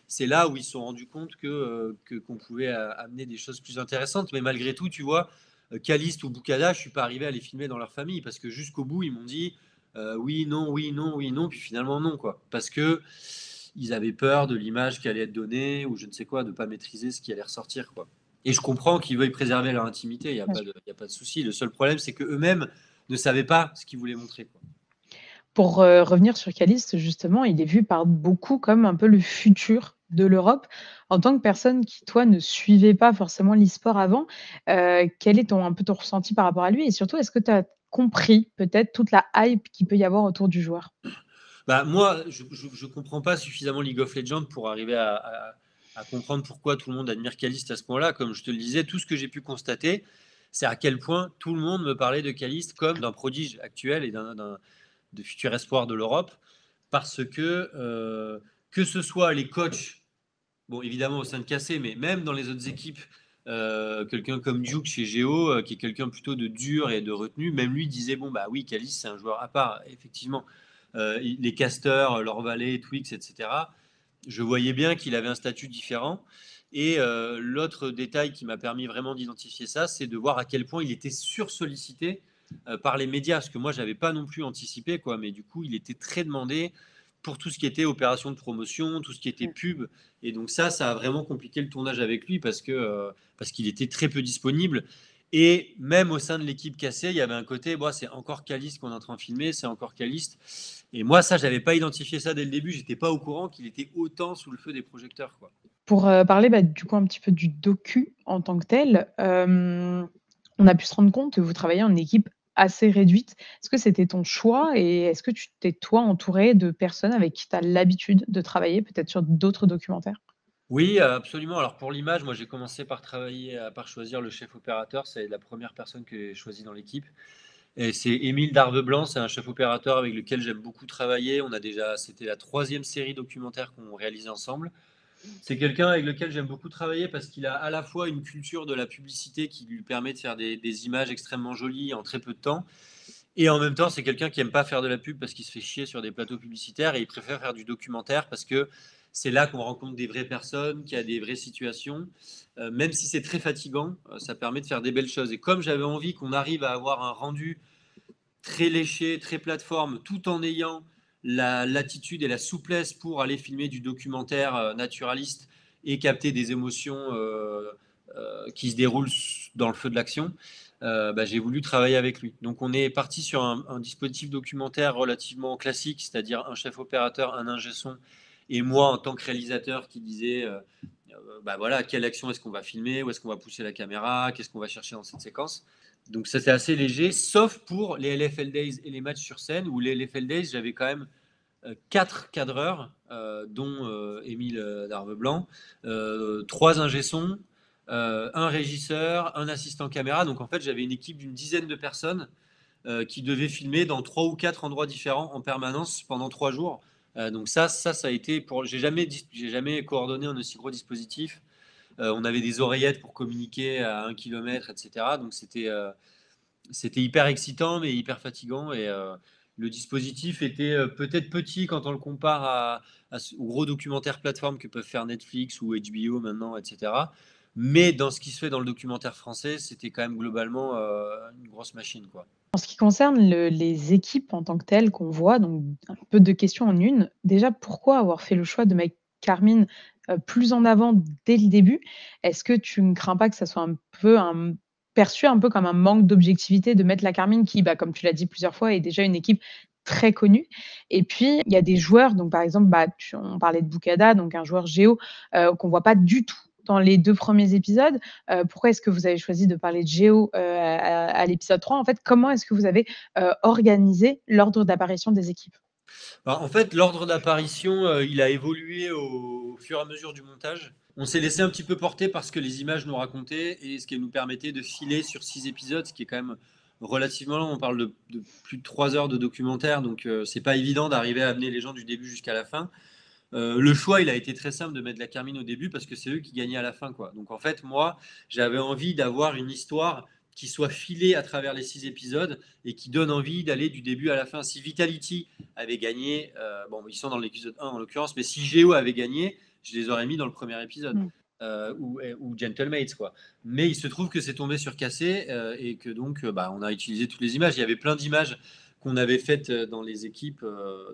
C'est là où ils se sont rendus compte qu'on pouvait amener des choses plus intéressantes. Mais malgré tout, tu vois, Caliste ou Bukada, je suis pas arrivé à les filmer dans leur famille parce que jusqu'au bout, ils m'ont dit oui, non, oui, non, oui, non, puis finalement non, quoi. Parce que ils avaient peur de l'image qui allait être donnée ou je ne sais quoi, de ne pas maîtriser ce qui allait ressortir, quoi. Et je comprends qu'ils veuillent préserver leur intimité, il n'y a, Bien pas sûr. de, y a pas de souci. Le seul problème, c'est qu'eux-mêmes ne savaient pas ce qu'ils voulaient montrer, quoi. Pour, revenir sur Caliste, justement, il est vu par beaucoup comme un peu le futur de l'Europe. En tant que personne qui, toi, ne suivait pas forcément l'e-sport avant, quel est ton un peu ton ressenti par rapport à lui? Et surtout, est-ce que tu as compris peut-être toute la hype qu'il peut y avoir autour du joueur? Bah, moi, je comprends pas suffisamment League of Legends pour arriver à comprendre pourquoi tout le monde admire Caliste à ce point-là. Comme je te le disais, tout ce que j'ai pu constater, c'est à quel point tout le monde me parlait de Caliste comme d'un prodige actuel et de futur espoir de l'Europe. Parce que ce soit les coachs, bon, évidemment au sein de KC, mais même dans les autres équipes, quelqu'un comme Duke chez Géo, qui est quelqu'un plutôt de dur et de retenu, même lui disait bon, bah oui, Calis, c'est un joueur à part, effectivement. Les casters, leur valet, Twix, etc. Je voyais bien qu'il avait un statut différent. Et l'autre détail qui m'a permis vraiment d'identifier ça, c'est de voir à quel point il était sursollicité par les médias, ce que moi, j'avais pas non plus anticipé, quoi. Mais du coup, il était très demandé pour tout ce qui était opération de promotion, tout ce qui était Mmh. pub. Et donc ça a vraiment compliqué le tournage avec lui parce qu'il était très peu disponible. Et même au sein de l'équipe cassée, il y avait un côté, bon, c'est encore Caliste qu'on est en train de filmer, c'est encore Caliste. Et moi, ça, j'avais pas identifié ça dès le début. J'étais pas au courant qu'il était autant sous le feu des projecteurs, quoi. Pour, parler, bah, du coup, un petit peu du docu en tant que tel, on a pu se rendre compte que vous travaillez en équipe assez réduite. Est-ce que c'était ton choix et est-ce que tu t'es, toi, entouré de personnes avec qui tu as l'habitude de travailler, peut-être sur d'autres documentaires? Oui, absolument. Alors pour l'image, moi j'ai commencé par travailler, par choisir le chef opérateur. C'est la première personne que j'ai choisie dans l'équipe. Et c'est Émile Darbeblanc, c'est un chef opérateur avec lequel j'aime beaucoup travailler. C'était la troisième série documentaire qu'on réalisait ensemble. C'est quelqu'un avec lequel j'aime beaucoup travailler parce qu'il a à la fois une culture de la publicité qui lui permet de faire des images extrêmement jolies en très peu de temps. Et en même temps, c'est quelqu'un qui aime pas faire de la pub parce qu'il se fait chier sur des plateaux publicitaires et il préfère faire du documentaire parce que c'est là qu'on rencontre des vraies personnes, qu'il y a des vraies situations. Même si c'est très fatigant, ça permet de faire des belles choses. Et comme j'avais envie qu'on arrive à avoir un rendu très léché, très plateforme, tout en ayant la latitude et la souplesse pour aller filmer du documentaire naturaliste et capter des émotions qui se déroulent dans le feu de l'action, bah, j'ai voulu travailler avec lui. Donc on est parti sur un dispositif documentaire relativement classique, c'est-à-dire un chef opérateur, un ingé son, et moi en tant que réalisateur qui disait bah voilà, quelle action est-ce qu'on va filmer, où est-ce qu'on va pousser la caméra, qu'est-ce qu'on va chercher dans cette séquence. Donc ça c'est assez léger, sauf pour les LFL Days et les matchs sur scène, où les LFL Days, j'avais quand même 4 cadreurs, dont Émile Darveblanc, 3 ingé-sons, un régisseur, un assistant caméra. Donc en fait, j'avais une équipe d'une dizaine de personnes qui devaient filmer dans 3 ou 4 endroits différents en permanence pendant 3 jours. Donc ça a été pour. J'ai jamais coordonné un aussi gros dispositif. On avait des oreillettes pour communiquer à 1 kilomètre, etc. Donc c'était hyper excitant, mais hyper fatigant. Et le dispositif était peut-être petit quand on le compare aux gros documentaires plateformes que peuvent faire Netflix ou HBO maintenant, etc. Mais dans ce qui se fait dans le documentaire français, c'était quand même globalement une grosse machine, quoi. En ce qui concerne les équipes en tant que telles qu'on voit, donc un peu 2 questions en une. Déjà, pourquoi avoir fait le choix de mettre Carmine, plus en avant dès le début? Est-ce que tu ne crains pas que ça soit un peu perçu un peu comme un manque d'objectivité de mettre la Carmine qui, bah, comme tu l'as dit plusieurs fois, est déjà une équipe très connue? Et puis, il y a des joueurs, donc par exemple, bah, on parlait de Boukada, donc un joueur géo, qu'on voit pas du tout dans les 2 premiers épisodes. Pourquoi est-ce que vous avez choisi de parler de Géo, à l'épisode 3? En fait, comment est-ce que vous avez, organisé l'ordre d'apparition des équipes? Bah, en fait, l'ordre d'apparition, il a évolué au fur et à mesure du montage. On s'est laissé un petit peu porter parce que les images nous racontaient et ce qui nous permettait de filer sur 6 épisodes, ce qui est quand même relativement long. On parle de plus de 3 heures de documentaire, donc c'est pas évident d'arriver à amener les gens du début jusqu'à la fin. Le choix, il a été très simple de mettre la Carmine au début parce que c'est eux qui gagnaient à la fin, quoi. Donc en fait, moi, j'avais envie d'avoir une histoire qui soit filée à travers les 6 épisodes et qui donne envie d'aller du début à la fin. Si Vitality avait gagné, bon, ils sont dans l'épisode 1 en l'occurrence, mais si Géo avait gagné, je les aurais mis dans le premier épisode. Mmh. Ou Gentlemates, quoi. Mais il se trouve que c'est tombé sur Cassé et que donc bah, on a utilisé toutes les images. Il y avait plein d'images qu'on avait faites dans les équipes,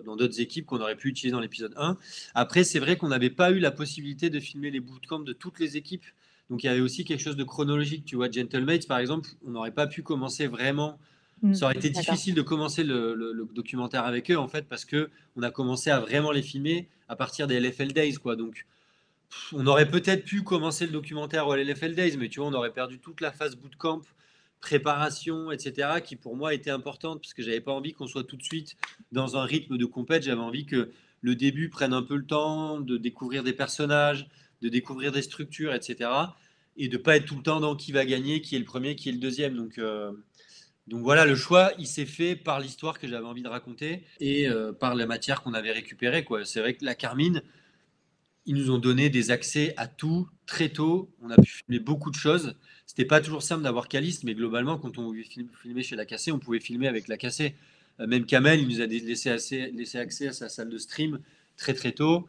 dans d'autres équipes qu'on aurait pu utiliser dans l'épisode 1. Après, c'est vrai qu'on n'avait pas eu la possibilité de filmer les bootcamps de toutes les équipes. Donc il y avait aussi quelque chose de chronologique. Tu vois, Gentlemates, par exemple, on n'aurait pas pu commencer vraiment. Mmh. Ça aurait été D'accord. difficile de commencer le documentaire avec eux, en fait, parce que on a commencé à vraiment les filmer à partir des LFL Days, quoi. Donc on aurait peut-être pu commencer le documentaire au LFL Days, mais tu vois, on aurait perdu toute la phase bootcamp, préparation, etc., qui pour moi était importante, parce que j'avais pas envie qu'on soit tout de suite dans un rythme de compète. J'avais envie que le début prenne un peu le temps de découvrir des personnages, de découvrir des structures, etc., et de pas être tout le temps dans qui va gagner, qui est le premier, qui est le deuxième. Donc voilà, le choix, il s'est fait par l'histoire que j'avais envie de raconter et par la matière qu'on avait récupérée, quoi. C'est vrai que la Carmine, ils nous ont donné des accès à tout très tôt. On a pu filmer beaucoup de choses. C'était pas toujours simple d'avoir Caliste, mais globalement, quand on voulait filmer chez la Cassé, on pouvait filmer avec la Cassé. Même Kamel, il nous a laissé accès à sa salle de stream très très tôt.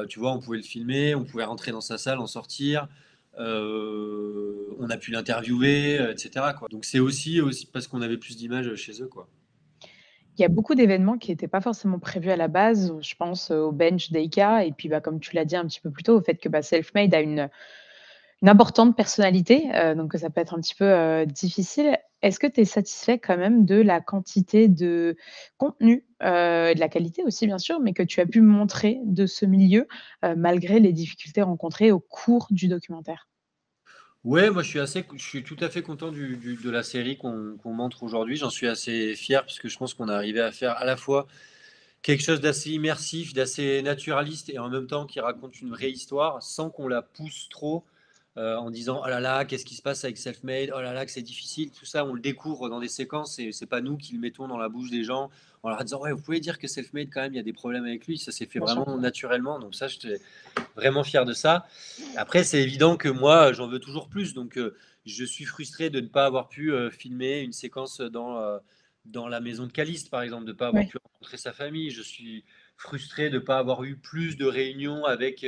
Tu vois, on pouvait le filmer, on pouvait rentrer dans sa salle, en sortir. On a pu l'interviewer, etc., quoi. Donc c'est aussi parce qu'on avait plus d'images chez eux, quoi. Il y a beaucoup d'événements qui étaient pas forcément prévus à la base. Je pense, au bench d'Eika et puis, bah, comme tu l'as dit un petit peu plus tôt, au fait que, bah, Selfmade a une importante personnalité, donc ça peut être un petit peu, difficile. Est-ce que tu es satisfait quand même de la quantité de contenu, et de la qualité aussi bien sûr, mais que tu as pu montrer de ce milieu, malgré les difficultés rencontrées au cours du documentaire? Ouais, moi je suis tout à fait content de la série qu'on montre aujourd'hui. J'en suis assez fier parce que je pense qu'on est arrivé à faire à la fois quelque chose d'assez immersif, d'assez naturaliste et en même temps qui raconte une vraie histoire sans qu'on la pousse trop en disant oh là là, qu'est-ce qui se passe avec Selfmade, oh là là, que c'est difficile. Tout ça, on le découvre dans des séquences et c'est pas nous qui le mettons dans la bouche des gens en leur disant ouais, vous pouvez dire que Selfmade, quand même, il y a des problèmes avec lui. Ça s'est fait Bien sûr. vraiment naturellement. Donc, ça, j'étais vraiment fier de ça. Après, c'est évident que moi, j'en veux toujours plus. Donc, je suis frustré de ne pas avoir pu filmer une séquence dans la maison de Caliste, par exemple, de ne pas avoir Oui. pu rencontrer sa famille. Je suis frustré de ne pas avoir eu plus de réunions avec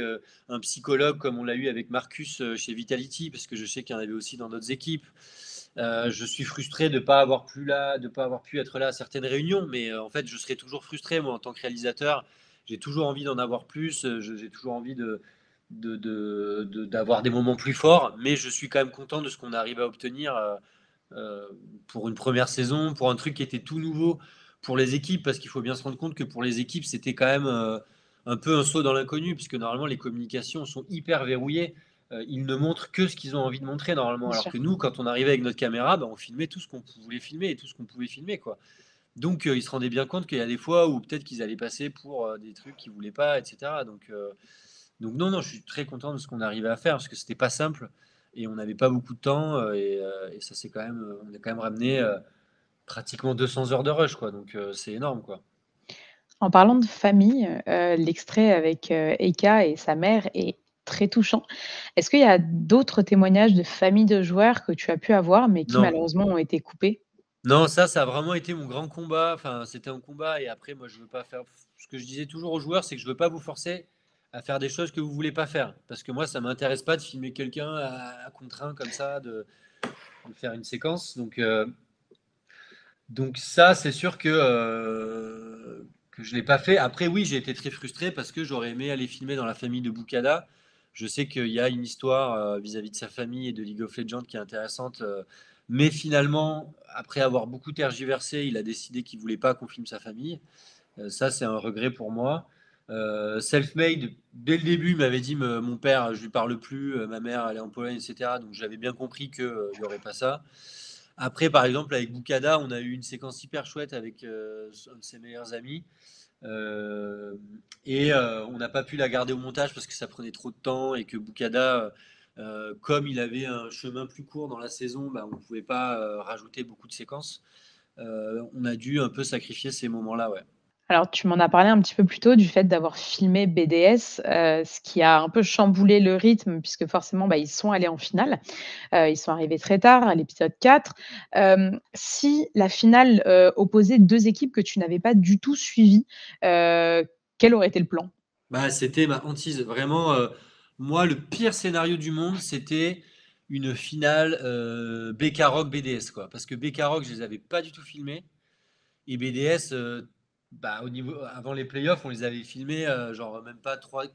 un psychologue comme on l'a eu avec Marcus chez Vitality, parce que je sais qu'il y en avait aussi dans d'autres équipes. Je suis frustré de ne pas avoir pas avoir pu être là à certaines réunions, mais en fait, je serai toujours frustré, moi, en tant que réalisateur. J'ai toujours envie d'en avoir plus, j'ai toujours envie d'avoir des moments plus forts, mais je suis quand même content de ce qu'on arrive à obtenir pour une première saison, pour un truc qui était tout nouveau pour les équipes, parce qu'il faut bien se rendre compte que pour les équipes, c'était quand même un peu un saut dans l'inconnu, puisque normalement les communications sont hyper verrouillées. ils ne montrent que ce qu'ils ont envie de montrer normalement. Bien Alors sûr. que nous, quand on arrivait avec notre caméra, bah, on filmait tout ce qu'on voulait filmer et tout ce qu'on pouvait filmer, quoi. Donc, ils se rendaient bien compte qu'il y a des fois où peut-être qu'ils allaient passer pour des trucs qu'ils voulaient pas, etc. Donc non, non, je suis très content de ce qu'on arrivait à faire parce que c'était pas simple et on n'avait pas beaucoup de temps et ça c'est quand même, on a quand même ramené pratiquement 200 heures de rush, quoi. Donc c'est énorme, quoi. En parlant de famille, l'extrait avec, Eka et sa mère est très touchant. Est-ce qu'il y a d'autres témoignages de familles de joueurs que tu as pu avoir, mais qui Non, malheureusement ont été coupés? non, ça a vraiment été mon grand combat. Enfin, c'était un combat et après, moi, je veux pas faire. Ce que je disais toujours aux joueurs, c'est que je veux pas vous forcer à faire des choses que vous voulez pas faire. Parce que moi, ça m'intéresse pas de filmer quelqu'un à contraint comme ça, de faire une séquence. Donc ça, c'est sûr que je l'ai pas fait. Après, oui, j'ai été très frustré parce que j'aurais aimé aller filmer dans la famille de Bukada. Je sais qu'il y a une histoire vis-à-vis de sa famille et de League of Legends qui est intéressante. Mais finalement, après avoir beaucoup tergiversé, il a décidé qu'il voulait pas qu'on filme sa famille. Ça, c'est un regret pour moi. Self-made, dès le début, il m'avait dit mon père, je lui parle plus, ma mère, elle est en Pologne, etc. Donc j'avais bien compris qu'il n'y aurait pas ça. Après, par exemple, avec Bukada, on a eu une séquence hyper chouette avec un de ses meilleurs amis. Euh, on n'a pas pu la garder au montage parce que ça prenait trop de temps et que Bukada, comme il avait un chemin plus court dans la saison, bah, on ne pouvait pas rajouter beaucoup de séquences. On a dû un peu sacrifier ces moments-là, ouais. Alors, tu m'en as parlé un petit peu plus tôt du fait d'avoir filmé BDS, ce qui a un peu chamboulé le rythme puisque forcément, bah, ils sont allés en finale. Ils sont arrivés très tard, à l'épisode 4. Si la finale, opposait 2 équipes que tu n'avais pas du tout suivies, heu, quel aurait été le plan? Bah, c'était ma hantise. Vraiment, moi, le pire scénario du monde, c'était une finale BK-Rock BDS, quoi. Parce que BK-Rock, je les avais pas du tout filmés. Et BDS, bah, avant les playoffs, on les avait filmés, genre même pas 3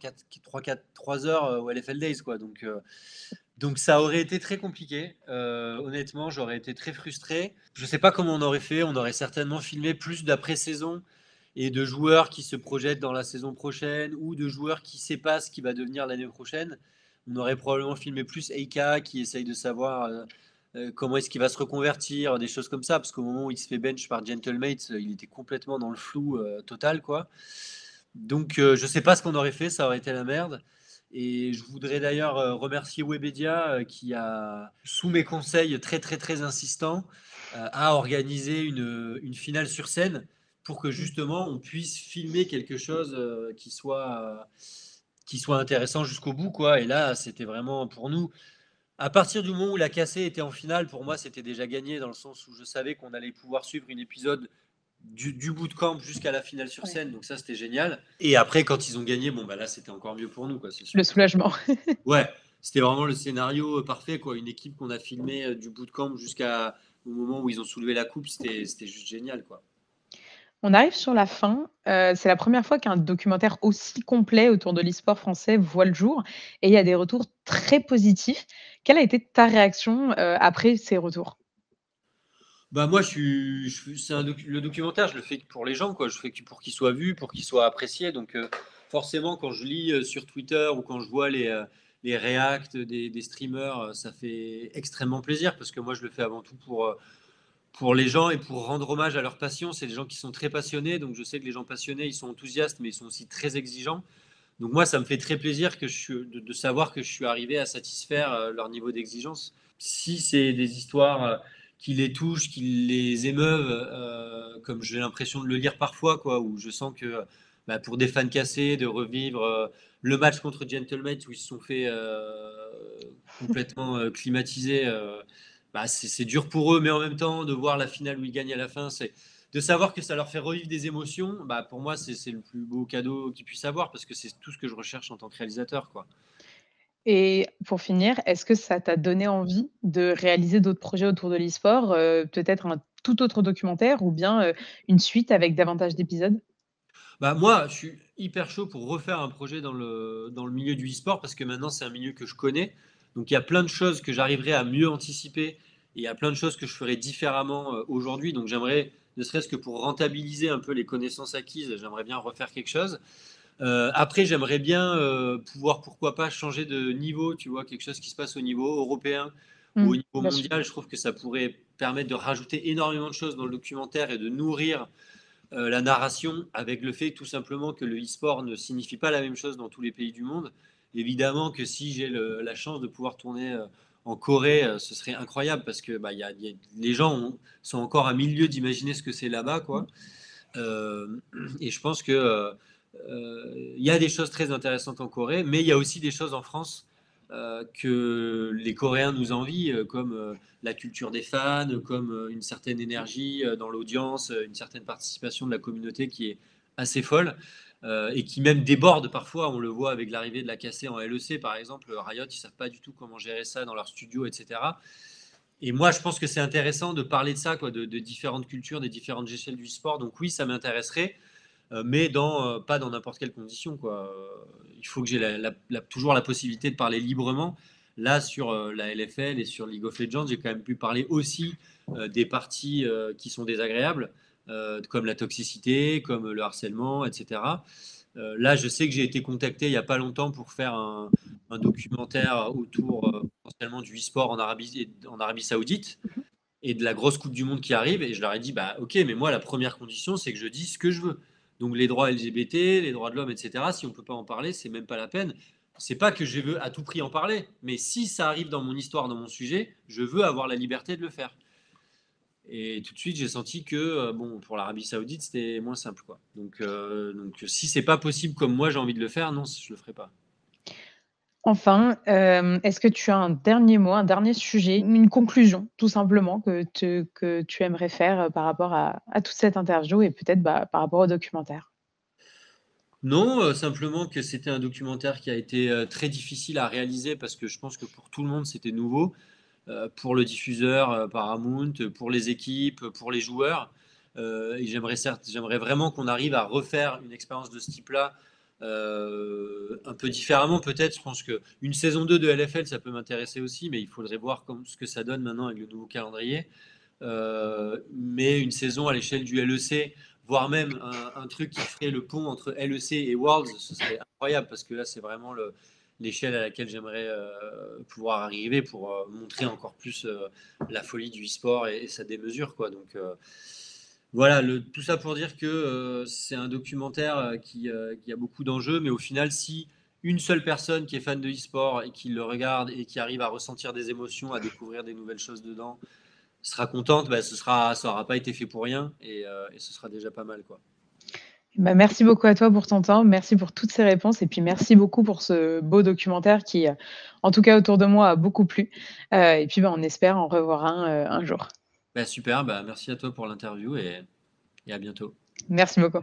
heures au LFL Days, quoi. Donc ça aurait été très compliqué. Honnêtement, j'aurais été très frustré. Je sais pas comment on aurait fait. On aurait certainement filmé plus d'après-saison et de joueurs qui se projettent dans la saison prochaine ou de joueurs qui ne savent pas ce qui va devenir l'année prochaine. On aurait probablement filmé plus Eika qui essaye de savoir comment est-ce qu'il va se reconvertir, des choses comme ça, parce qu'au moment où il se fait bench par Gentlemates, il était complètement dans le flou total, quoi. Donc je sais pas ce qu'on aurait fait, ça aurait été la merde. Et je voudrais d'ailleurs remercier Webedia qui a, sous mes conseils très très très insistants, a organisé une finale sur scène pour que justement on puisse filmer quelque chose qui soit intéressant jusqu'au bout, quoi. Et là, c'était vraiment pour nous. À partir du moment où la cassée était en finale, pour moi, c'était déjà gagné dans le sens où je savais qu'on allait pouvoir suivre une épisode du bootcamp jusqu'à la finale sur Ouais. scène. Donc ça, c'était génial. Et après, quand ils ont gagné, bon, bah là, c'était encore mieux pour nous, quoi, c'est Le sûr. soulagement. Ouais, c'était vraiment le scénario parfait, quoi. Une équipe qu'on a filmé du bootcamp jusqu'à au moment où ils ont soulevé la coupe, c'était juste génial, quoi. On arrive sur la fin, c'est la première fois qu'un documentaire aussi complet autour de l'e-sport français voit le jour et il y a des retours très positifs. Quelle a été ta réaction, après ces retours? Bah moi, c'est le documentaire, je le fais pour les gens, quoi. Je fais que pour qu'il soit vu, pour qu'il soit apprécié. Donc forcément, quand je lis sur Twitter ou quand je vois les reacts des streamers, ça fait extrêmement plaisir parce que moi, je le fais avant tout pour les gens et pour rendre hommage à leur passion. C'est des gens qui sont très passionnés, donc je sais que les gens passionnés, ils sont enthousiastes, mais ils sont aussi très exigeants. Donc moi, ça me fait très plaisir de savoir que je suis arrivé à satisfaire leur niveau d'exigence. Si c'est des histoires qui les touchent, qui les émeuvent, comme j'ai l'impression de le lire parfois, quoi, où je sens que bah, pour des fans cassés, de revivre le match contre Gentlemen où ils se sont fait complètement climatiser, bah, c'est dur pour eux, mais en même temps, de voir la finale où ils gagnent à la fin, c'est de savoir que ça leur fait revivre des émotions, bah pour moi, c'est le plus beau cadeau qu'ils puissent avoir parce que c'est tout ce que je recherche en tant que réalisateur, quoi. Et pour finir, est-ce que ça t'a donné envie de réaliser d'autres projets autour de l'e-sport, peut-être un tout autre documentaire ou bien, une suite avec davantage d'épisodes? Bah moi, je suis hyper chaud pour refaire un projet dans le milieu du e-sport parce que maintenant, c'est un milieu que je connais. Donc, il y a plein de choses que j'arriverai à mieux anticiper et il y a plein de choses que je ferai différemment aujourd'hui. Donc, j'aimerais, ne serait-ce que pour rentabiliser un peu les connaissances acquises, j'aimerais bien refaire quelque chose. Après, j'aimerais bien pouvoir, pourquoi pas, changer de niveau, tu vois, quelque chose qui se passe au niveau européen ou au niveau Bien sûr. mondial. Je trouve que ça pourrait permettre de rajouter énormément de choses dans le documentaire et de nourrir la narration avec le fait tout simplement que le e-sport ne signifie pas la même chose dans tous les pays du monde. Évidemment que si j'ai la chance de pouvoir tourner en Corée, ce serait incroyable parce que les gens sont encore à milieu d'imaginer ce que c'est là-bas, quoi. Et je pense que il y a des choses très intéressantes en Corée, mais il y a aussi des choses en France que les Coréens nous envient, comme la culture des fans, comme une certaine énergie dans l'audience, une certaine participation de la communauté qui est assez folle et qui même déborde parfois. On le voit avec l'arrivée de la KC en LEC, par exemple. Riot, ils savent pas du tout comment gérer ça dans leur studio, etc. Et moi, je pense que c'est intéressant de parler de ça, quoi, de différentes cultures, des différentes échelles du sport. Donc oui, ça m'intéresserait, mais pas dans n'importe quelle condition, quoi. Il faut que j'ai toujours la possibilité de parler librement. Là, sur la LFL et sur League of Legends, j'ai quand même pu parler aussi des parties qui sont désagréables, comme la toxicité, comme le harcèlement, etc. Là, je sais que j'ai été contacté il n'y a pas longtemps pour faire un documentaire autour potentiellement du e-sport en Arabie Saoudite et de la grosse Coupe du Monde qui arrive. Et je leur ai dit, bah ok, mais moi, la première condition, c'est que je dise ce que je veux. Donc les droits LGBT, les droits de l'homme, etc. Si on ne peut pas en parler, c'est même pas la peine. C'est pas que je veux à tout prix en parler, mais si ça arrive dans mon histoire, dans mon sujet, je veux avoir la liberté de le faire. Et tout de suite, j'ai senti que bon, pour l'Arabie Saoudite, c'était moins simple, quoi. Donc si c'est pas possible comme moi j'ai envie de le faire, non, je le ferai pas. Enfin, est-ce que tu as un dernier mot, un dernier sujet, une conclusion tout simplement que tu aimerais faire, par rapport à toute cette interview et peut-être, par rapport au documentaire? Non, simplement que c'était un documentaire qui a été très difficile à réaliser parce que je pense que pour tout le monde c'était nouveau. Pour le diffuseur Paramount, pour les équipes, pour les joueurs. Et j'aimerais vraiment qu'on arrive à refaire une expérience de ce type-là un peu différemment peut-être. Je pense qu'une saison 2 de LFL, ça peut m'intéresser aussi, mais il faudrait voir ce que ça donne maintenant avec le nouveau calendrier. Mais une saison à l'échelle du LEC, voire même un truc qui ferait le pont entre LEC et Worlds, ce serait incroyable parce que là, c'est vraiment l'échelle à laquelle j'aimerais pouvoir arriver pour montrer encore plus la folie du e-sport et sa démesure, quoi. Donc voilà, tout ça pour dire que c'est un documentaire qui a beaucoup d'enjeux, mais au final, si une seule personne qui est fan de e-sport et qui le regarde et qui arrive à ressentir des émotions, à découvrir des nouvelles choses dedans, sera contente, bah, ça aura pas été fait pour rien et ce sera déjà pas mal, quoi. Merci beaucoup à toi pour ton temps. Merci pour toutes ces réponses et puis merci beaucoup pour ce beau documentaire qui, en tout cas autour de moi, a beaucoup plu. Et puis, on espère en revoir un jour. Bah, super, bah, merci à toi pour l'interview et à bientôt. Merci beaucoup.